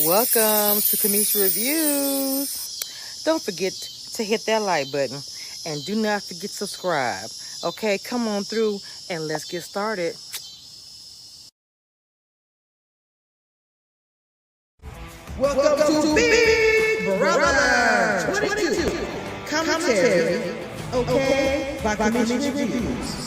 Welcome to Kamisha Reviews. Don't forget to hit that like button and do not forget to subscribe. Okay, come on through and let's get started. Welcome to Big Brother 22 Commentary, okay, by Kamisha Reviews.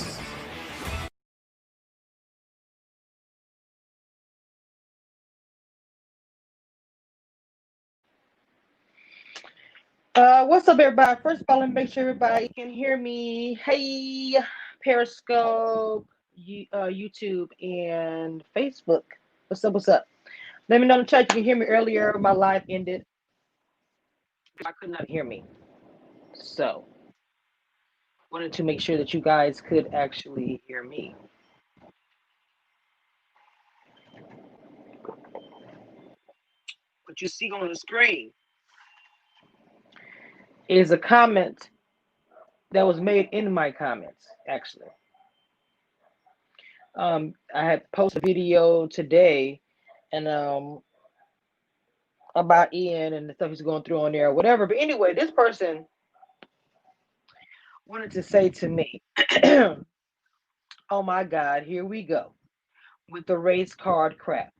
What's up, everybody? First of all, let me make sure everybody can hear me. Hey, Periscope, YouTube, and Facebook. What's up? What's up? Let me know in the chat. You can hear me earlier. My live ended. I could not hear me. So, wanted to make sure that you guys could actually hear me. What you see on the screen is a comment that was made in my comments, actually. I had posted a video today and about Ian and the stuff he's going through on there or whatever. But anyway, this person wanted to say to me, oh my God, here we go with the race card crap.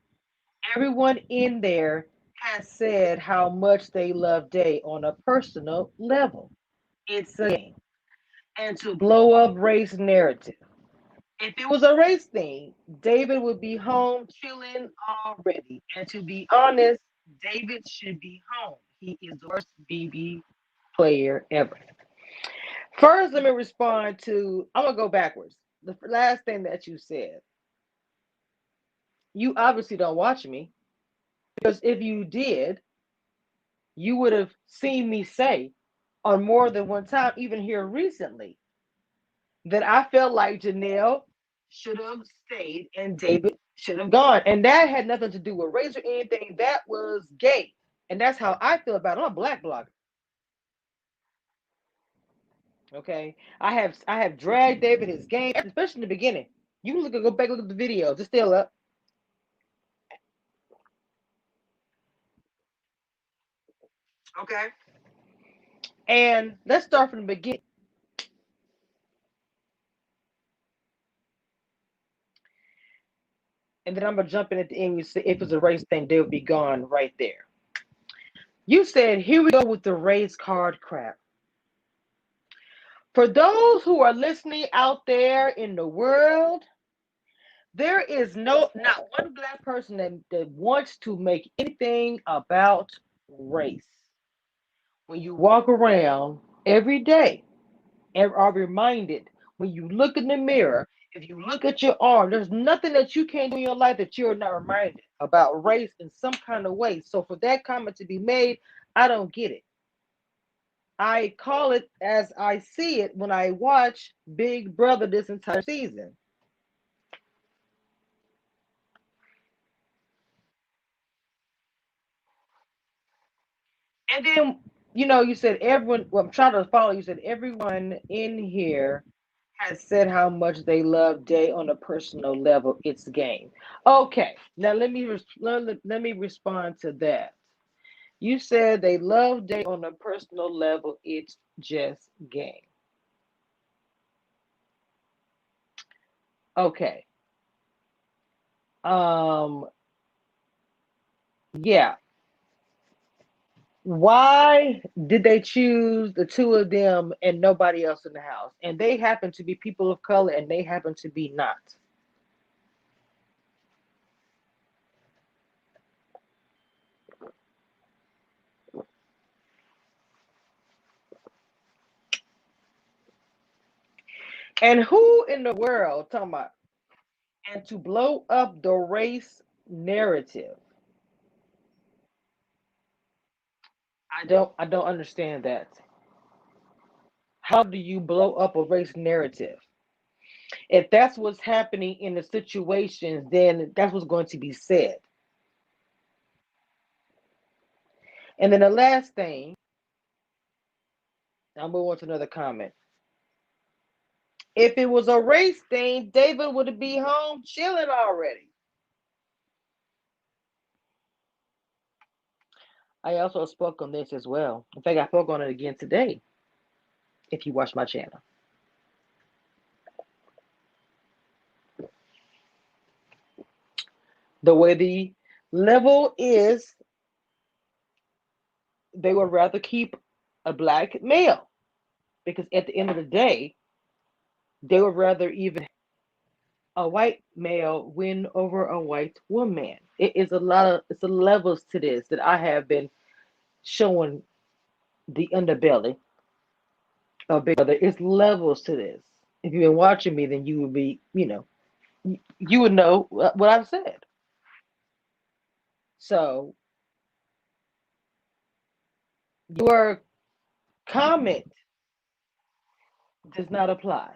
Everyone in there has said how much they love Day on a personal level. It's a game. And to blow up race narrative. If it was a race thing, David would be home chilling already. And to be honest, David should be home. He is the worst BB player ever. First, let me respond to, I'm going to go backwards. The last thing that you said. You obviously don't watch me because if you did, you would have seen me say on more than one time, even here recently, that I felt like Janelle should have stayed and David should have gone. And that had nothing to do with race or anything. That was gay. And that's how I feel about it. I'm a black blogger. Okay. I have dragged David his game, especially in the beginning. You can go back look at the videos. It's still up. Okay. And let's start from the beginning. And then I'm gonna jump in at the end. You say if it's a race thing, they would be gone right there. You said, here we go with the race card crap. For those who are listening out there in the world, there is not one black person that wants to make anything about race. When you walk around every day and are reminded, when you look in the mirror, if you look at your arm, there's nothing that you can do in your life that you're not reminded about race in some kind of way. So for that comment to be made, I don't get it. I call it as I see it when I watch Big Brother this entire season. And then, you said everyone, well, I'm trying to follow. You said everyone in here has said how much they love Day on a personal level. It's game. Okay, now let me respond to that. You said they love Day on a personal level. It's just game. Okay. Um. Yeah. Why did they choose the two of them and nobody else in the house? And they happen to be people of color, and they happen to be not. And who in the world talking about? And to blow up the race narrative. I don't understand that. How do you blow up a race narrative? If that's what's happening in the situations, then that's what's going to be said. And then the last thing, I'll move on to another comment. If it was a race thing, David would be home chilling already. I also spoke on this as well. In fact, I spoke on it again today. If you watch my channel, the way the level is, they would rather keep a black male because at the end of the day, they would rather even a white male win over a white woman. It is a lot of it's a levels to this that I have been showing the underbelly of Big Brother. It's levels to this. If you've been watching me, then you would be, you would know what I've said. So your comment does not apply.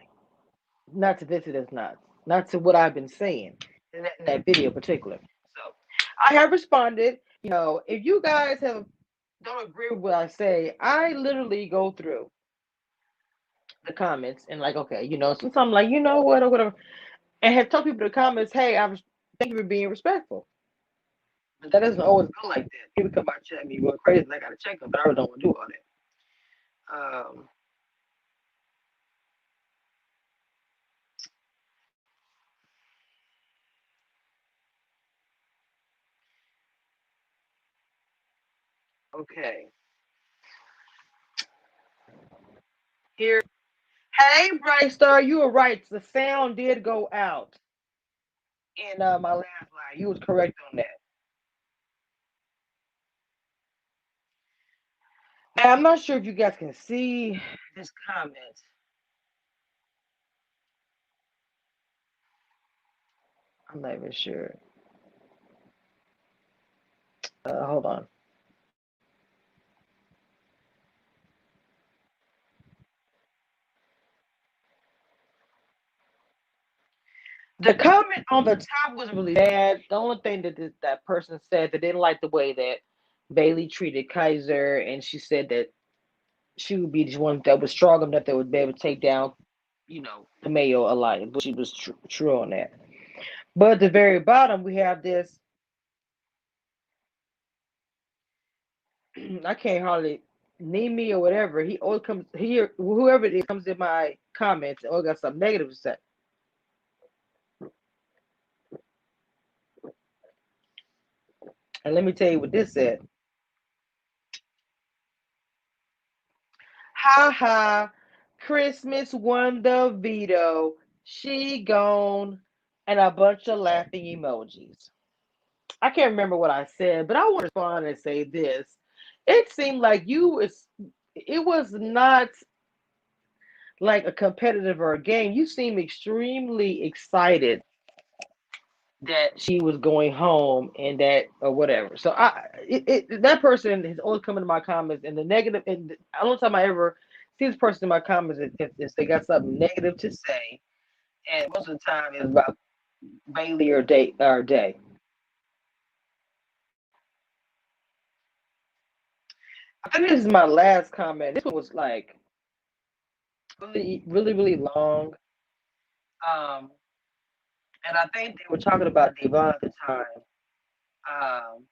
Not to this, it does not. Not to what I've been saying in that video in particular. So I have responded. If you guys don't agree with what I say, I literally go through the comments and like, okay, sometimes I'm like, you know what, or whatever, and have told people in the comments, hey, thank you for being respectful. But that doesn't always go like that. People come by and chat me real crazy, and I gotta check them, but I really don't want to do all that. Okay, here. Hey, Bright Star, you were right. The sound did go out in my last line. You was correct on that. Now, I'm not sure if you guys can see this comment. I'm not even sure. Hold on. The comment on the top was really bad. The only thing that person said, they didn't like the way that Bailey treated Kaiser, and she said that she would be the one that was strong enough that would be able to take down, the Mayo Alliance. But she was true on that. But at the very bottom, we have this. I can't hardly name me or whatever. He always comes here. Whoever it is comes in my comments and always got something negative to say. And let me tell you what this said. Ha ha. Christmas won the veto. She gone. And a bunch of laughing emojis. I can't remember what I said, but I want to respond and say this. It seemed like it was not like a competitive or a game. You seem extremely excited that she was going home and that or whatever. So that person has always come into my comments and the negative. And the only time I ever see this person in my comments is if they got something negative to say, and most of the time it's about Bailey or Day. I think this is my last comment. This one was like really, really, really long. Um, and I think they were talking about Devon at the time. Um,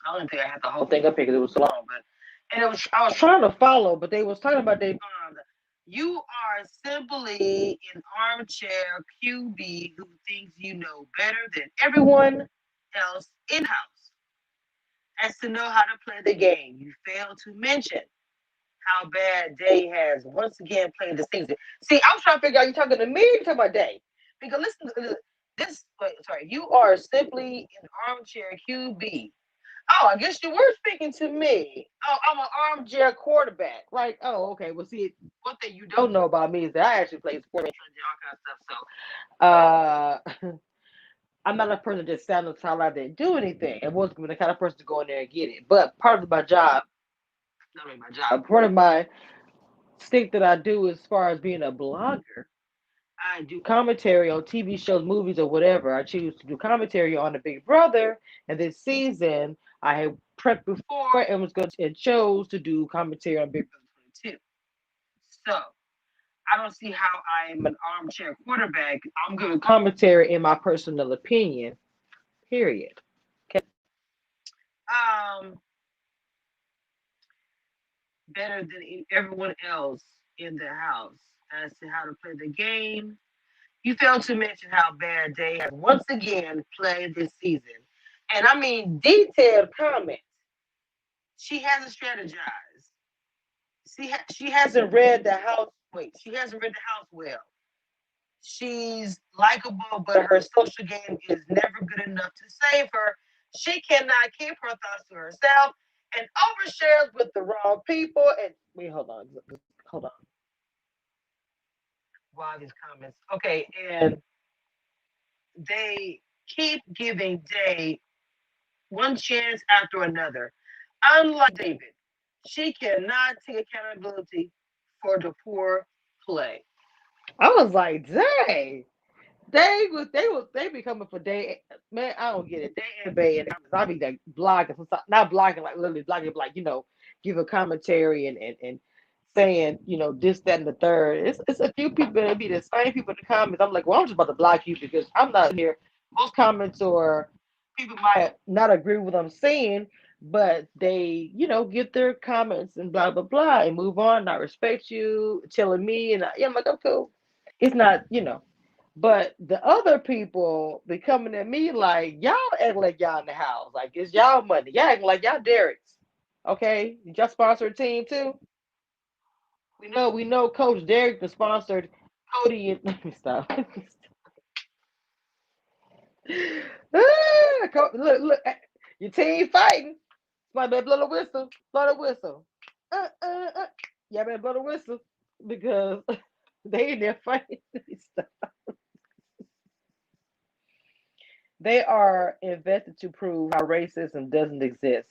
I don't think I had the whole thing up here because it was so long, but and it was I was trying to follow, but they was talking about Devon. You are simply an armchair QB who thinks you know better than everyone else in house as to know how to play the game. You fail to mention how bad Day has once again played the season. See, I was trying to figure out you talking to me or you talking about Day? Because listen to this. Wait, sorry, you are simply an armchair QB. Oh, I guess you were speaking to me. Oh, I'm an armchair quarterback. Like, oh, okay. Well, see, one thing you don't know about me is that I actually play sports and all kind of stuff. So, I'm not a person that just stand on the sideline and do anything. I wasn't the kind of person to go in there and get it. But part of my job, not really my job, part of my stick that I do as far as being a blogger, I do commentary on TV shows, movies, or whatever. I choose to do commentary on the Big Brother, and this season I had prepped before and was going to, and chose to do commentary on Big Brother 22. So I don't see how I am an armchair quarterback. I'm giving commentary in my personal opinion. Period. Okay. um better than everyone else in the house as to how to play the game. You failed to mention how bad they have once again played this season. And I mean, detailed comments. She hasn't strategized. She hasn't read the house. Wait, she hasn't read the house well. She's likable, but her social game is never good enough to save her. She cannot keep her thoughts to herself and overshares with the wrong people. And wait, hold on. Wow, these comments. Okay, and they keep giving Day one chance after another. Unlike David, she cannot take accountability for the poor play. I was like, dang. They be coming for day, man. I don't get it. Day and Bay and I be like blocking, not blocking like literally blocking, like give a commentary and saying this, that, and the third. It's a few people that be the same people in the comments. I'm like, well, I'm just about to block you because I'm not here. Most comments or people might not agree with what I'm saying, but they get their comments and blah blah blah and move on. Not respect you, telling me, and I'm like, I'm cool. It's not. But the other people be coming at me like y'all act like y'all in the house, like it's y'all money. Y'all acting like y'all Derek's. Okay, did y'all sponsor a team too? We know Coach Derek the sponsored Cody and let me stop. Look, your team fighting. Somebody better blow the whistle. Blow the whistle. Y'all better blow the whistle because they in there fighting. They are invested to prove how racism doesn't exist.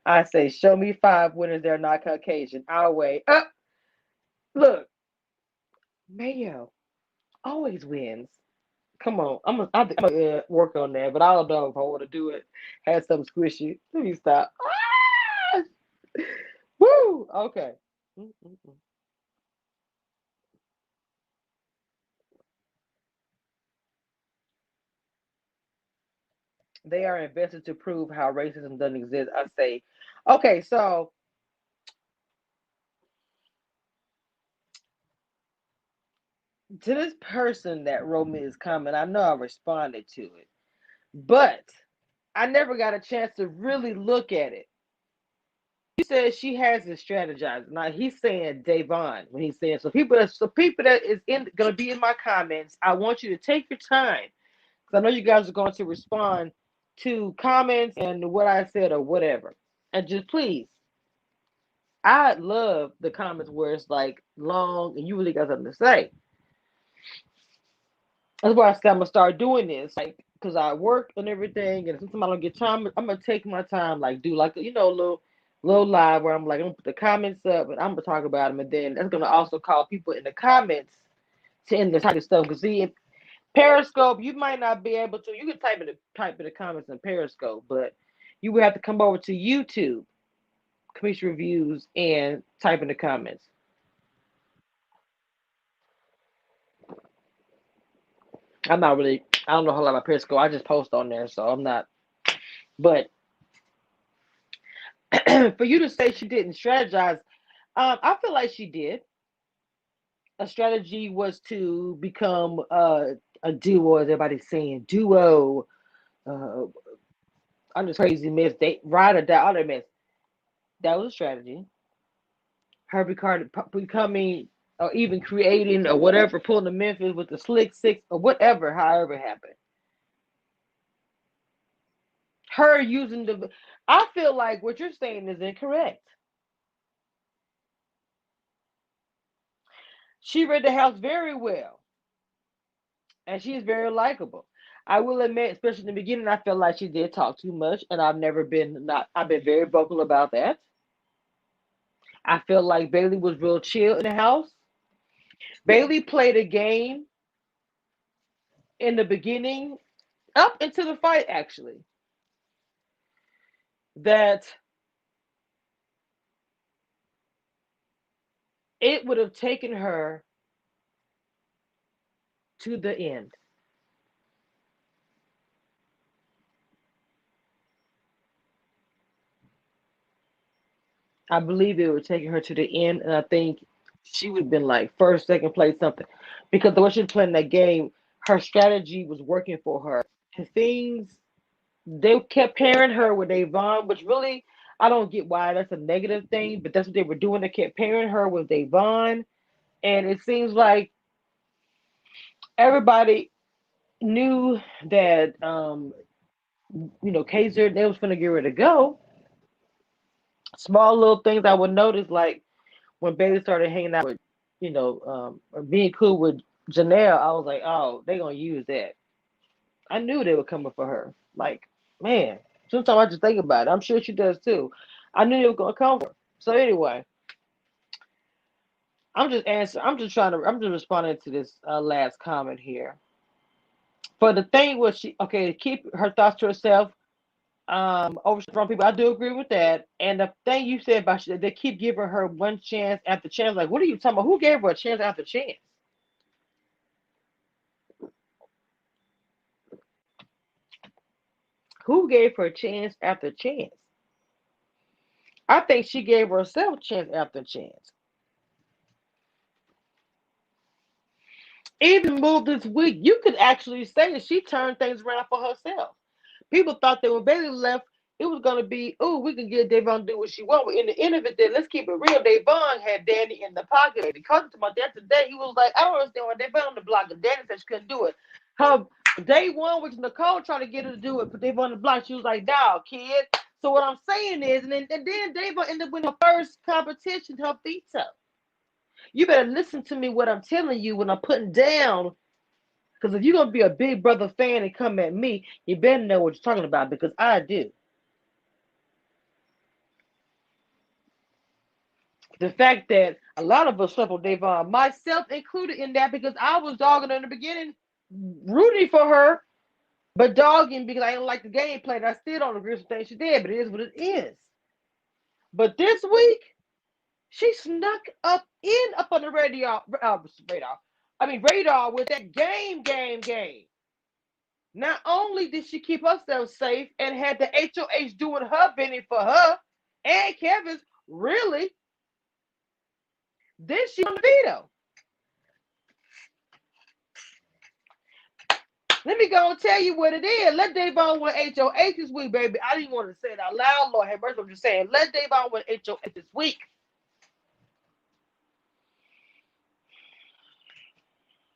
I say, show me five winners that are not Caucasian. I'll wait. Look, Mayo always wins. Come on, I'm gonna work on that, but I don't know if I want to do it. Have some squishy. Let me stop. Ah! Woo. Okay. Mm-mm-mm. They are invested to prove how racism doesn't exist. I say, okay. So to this person that wrote me this comment, I know I responded to it. But I never got a chance to really look at it. She says she hasn't strategized. Now he's saying Davon when he's saying so people that is in gonna be in my comments, I want you to take your time because I know you guys are going to respond to comments and what I said or whatever. And just please, I love the comments where it's like long and you really got something to say. That's why I said I'm gonna start doing this, like, cause I work and everything, and sometimes I don't get time. I'm gonna take my time, like do like a little live where I'm like I'm gonna put the comments up, and I'm gonna talk about them, and then that's gonna also call people in the comments to end this type of stuff. Cause see, in Periscope, you might not be able to. You can type in the comments in Periscope, but you would have to come over to YouTube, Commission Reviews, and type in the comments. I'm not really. I don't know a whole lot about Periscope. I just post on there, so I'm not. But for you to say she didn't strategize, I feel like she did. A strategy was to become a duo, as everybody's saying, duo. Uh, I'm just crazy miss. They ride or die, all that mess. That was a strategy. Her becoming, or even creating, or whatever, pulling the Memphis with the Slick Six, or whatever, however it happened. Her using the. I feel like what you're saying is incorrect. She read the house very well. And she's very likable. I will admit, especially in the beginning, I felt like she did talk too much, and I've never been not. I've been very vocal about that. I felt like Bailey was real chill in the house. Bailey played a game in the beginning, up into the fight, actually, that it would have taken her to the end. I believe they were taking her to the end, and I think she would have been like first, second place, something, because the way she was playing that game, her strategy was working for her. And things they kept pairing her with Avon, which really I don't get why that's a negative thing, but that's what they were doing. They kept pairing her with Avon, and it seems like everybody knew that Kaiser they was gonna get ready to go. Small little things I would notice, like when Bailey started hanging out with, or being cool with Janelle, I was like, oh, they gonna use that. I knew they were coming for her. Like, man, sometimes I just think about it. I'm sure she does too. I knew they were gonna come for her. So anyway, I'm just answering. I'm just responding to this last comment here. For the thing was she okay? Keep her thoughts to herself. Over strong people. I do agree with that. And the thing you said about they keep giving her one chance after chance. Like, what are you talking about? Who gave her a chance after chance? Who gave her chance after chance? I think she gave herself chance after chance. Even moved this week, you could actually say that she turned things around for herself. People thought that when Bailey left, it was gonna be, oh, we can get Davon to do what she want. But in the end of it, then let's keep it real. Davon had Danny in the pocket. Because to my dad today, he was like, I don't understand why Davon on the block. And Danny said she couldn't do it. Her day one was Nicole trying to get her to do it, put Davon on the block. She was like, dog, kid. So what I'm saying is, and then Davon ended up winning her first competition, her veto. You better listen to me what I'm telling you when I'm putting down. Because if you're gonna be a Big Brother fan and come at me, you better know what you're talking about because I do. The fact that a lot of us slept on Davon, myself included in that, because I was dogging her in the beginning, rooting for her, but dogging because I didn't like the gameplay. And I still don't agree with the things she did, but it is what it is. But this week, she snuck up on the radar with that game. Not only did she keep herself safe and had the HOH doing her bidding for her and Kevin's, really, then she won the veto. Let me go and tell you what it is. Let Davon win HOH this week, baby. I didn't want to say it out loud, Lord have mercy. I'm just saying, let Davon win HOH this week.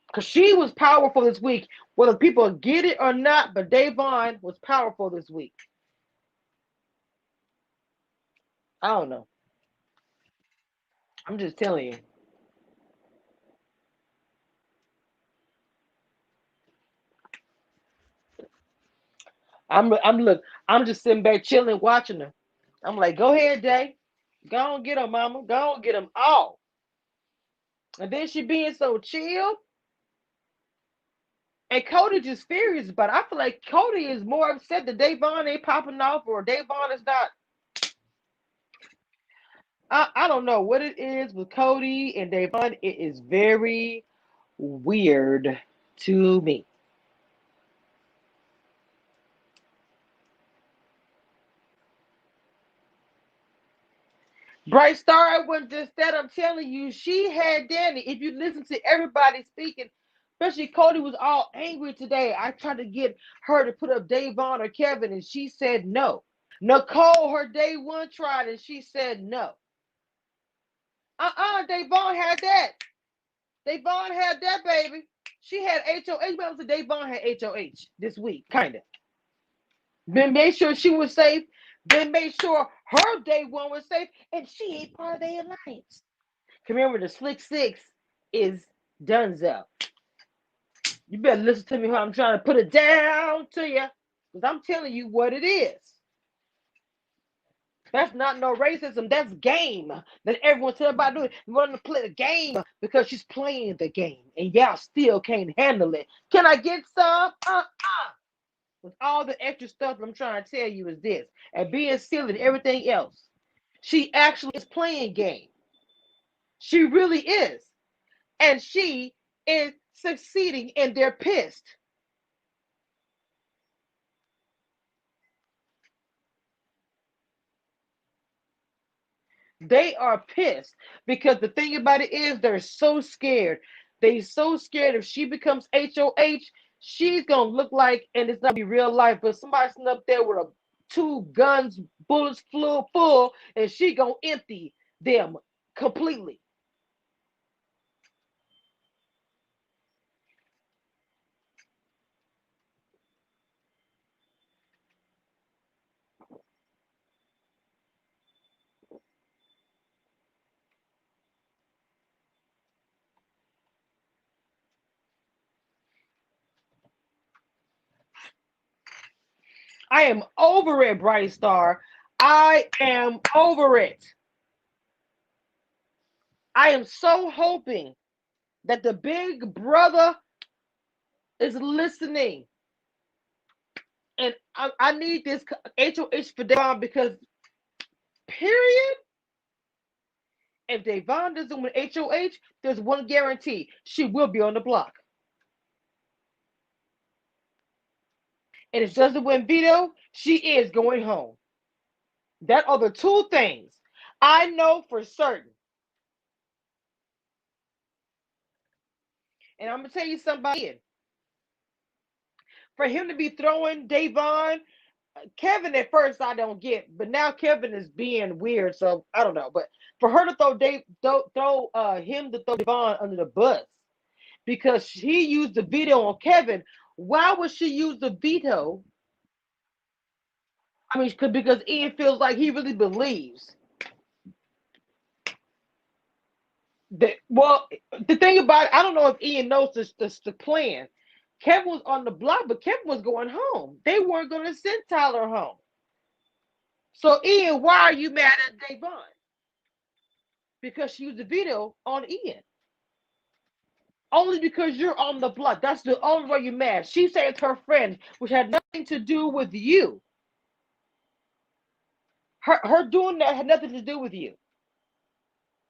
Because she was powerful this week. Whether people get it or not, but Davon was powerful this week. I don't know. I'm just telling you. I'm just sitting back chilling, watching her. I'm like, go ahead, Jay. Go on get them, mama. Go on get them all. And then she being so chill. And Cody just furious, but I feel like Cody is more upset that Davon ain't popping off or Davon is not. I don't know what it is with Cody and Davon. It is very weird to me. Bright Star was just that. I'm telling you, she had Danny. If you listen to everybody speaking, especially Cody was all angry today. I tried to get her to put up Davon or Kevin, and she said no. Nicole, her day one tried, and she said no. Davon had that. Davon had that, baby. She had HOH. But Davon had HOH this week, kind of. Then made sure she was safe. Then made sure her day one was safe, and she ain't part of the alliance. Remember, the Slick Six is Dunzo. You better listen to me how I'm trying to put it down to you. Because I'm telling you what it is. That's not no racism. That's game. That everyone's telling about doing. You want to play the game because she's playing the game. And y'all still can't handle it. Can I get some? With all the extra stuff I'm trying to tell you is this. And being silly and everything else. She actually is playing game. She really is. And she is succeeding, and they're pissed. They are pissed because the thing about it is they're so scared. They so scared if she becomes HOH, she's gonna look like, and it's not be real life, but somebody sitting up there with a two guns, bullets full, and she gonna empty them completely. I am over it, Bright Star. I am over it. I am so hoping that the big brother is listening. And I need this HOH for Devon because, period, if Devon doesn't win HOH, there's one guarantee: she will be on the block. And if she doesn't win veto, she is going home. That are the two things I know for certain. And I'm gonna tell you somebody. For him to be throwing Devon, Kevin at first I don't get, but now Kevin is being weird, so I don't know. But for her to throw him to throw Devon under the bus because he used the veto on Kevin, why would she use the veto? I mean, because Ian feels like he really believes that. Well, the thing about it, I don't know if Ian knows the plan. Kevin was on the block, but Kevin was going home. They weren't going to send Tyler home. So Ian, why are you mad at Devon? Because she used the veto on Ian. Only because you're on the block. That's the only way you're mad. She said it's her friend, which had nothing to do with you. Her doing that had nothing to do with you.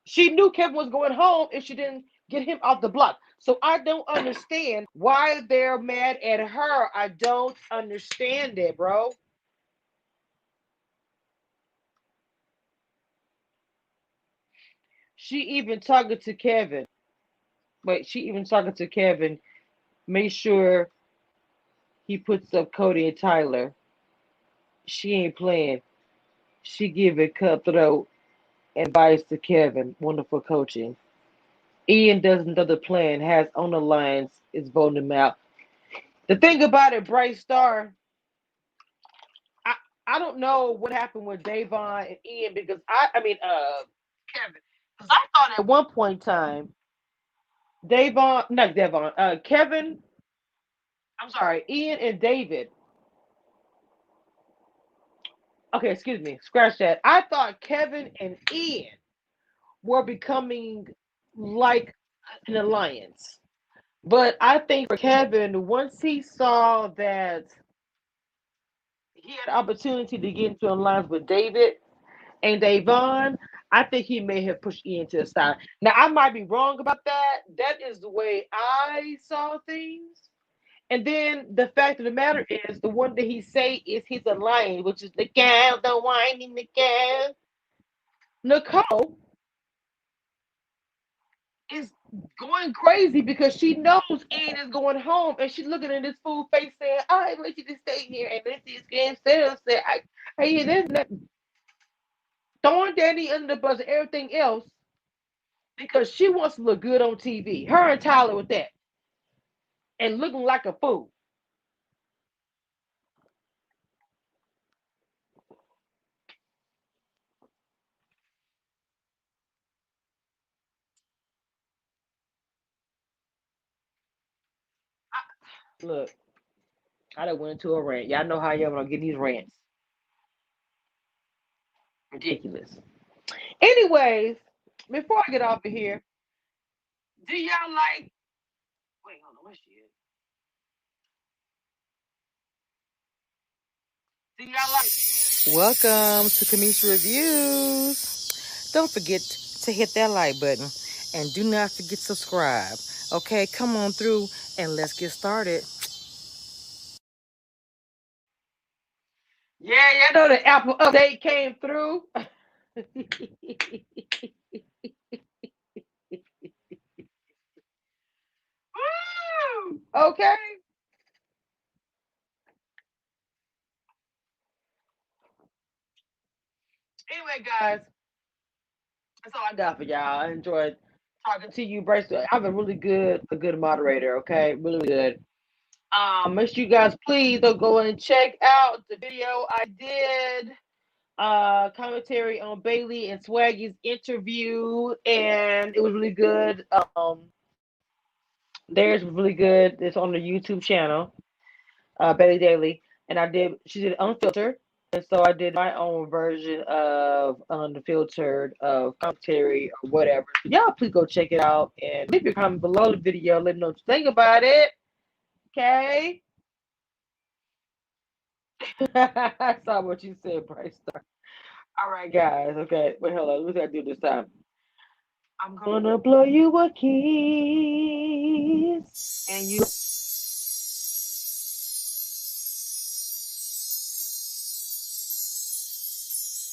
She knew Kevin was going home if she didn't get him off the block. So I don't understand why they're mad at her. I don't understand it, bro. She even talking to Kevin. Wait, she even talking to Kevin. Make sure he puts up Cody and Tyler. She ain't playing. She giving cutthroat advice to Kevin. Wonderful coaching. Ian doesn't know the plan. Has on the lines. Is voting him out. The thing about it, Bright Star, I I don't know what happened with Davon and Ian because Kevin. Because I thought at one point in time, Davon, not Devon, Kevin, I'm sorry, Ian and David. Okay, excuse me, scratch that. I thought Kevin and Ian were becoming like an alliance. But I think for Kevin, once he saw that he had an opportunity to get into alliance with David and Davon, I think he may have pushed Ian to the side. Now I might be wrong about that. That is the way I saw things. And then the fact of the matter is, the one that he say is his alliance, which is the gal, the whining the gal. Nicole is going crazy because she knows Ian is going home, and she's looking at this fool face saying, "I want you to stay here." And then she's getting said, "I hear this." Throwing Danny under the bus and everything else because she wants to look good on TV. Her and Tyler with that and looking like a fool. Look, I done went into a rant. Y'all know how y'all want to get these rants. Ridiculous. Anyways, before I get off of here, do y'all like? Wait, hold on, where she is? Do y'all like? Welcome to Kamisha Reviews. Don't forget to hit that like button and do not forget to subscribe. Okay, come on through and let's get started. Yeah, you know the Apple update came through. Okay. Anyway, guys, that's all I got for y'all. I enjoyed talking to you, Bryce. I've been really good, a good moderator. Okay, really good. Make sure you guys please don't go in and check out the video I did. Commentary on Bailey and Swaggy's interview, and it was really good. Theirs was really good. It's on the YouTube channel, Bailey Daily, and she did unfiltered, and so I did my own version of unfiltered commentary or whatever. So y'all please go check it out and leave your comment below the video. Let me know what you think about it. Okay. I saw what you said, Bryce. All right, guys. Okay, wait, hold on. What did I do this time? I'm gonna blow you a kiss, and you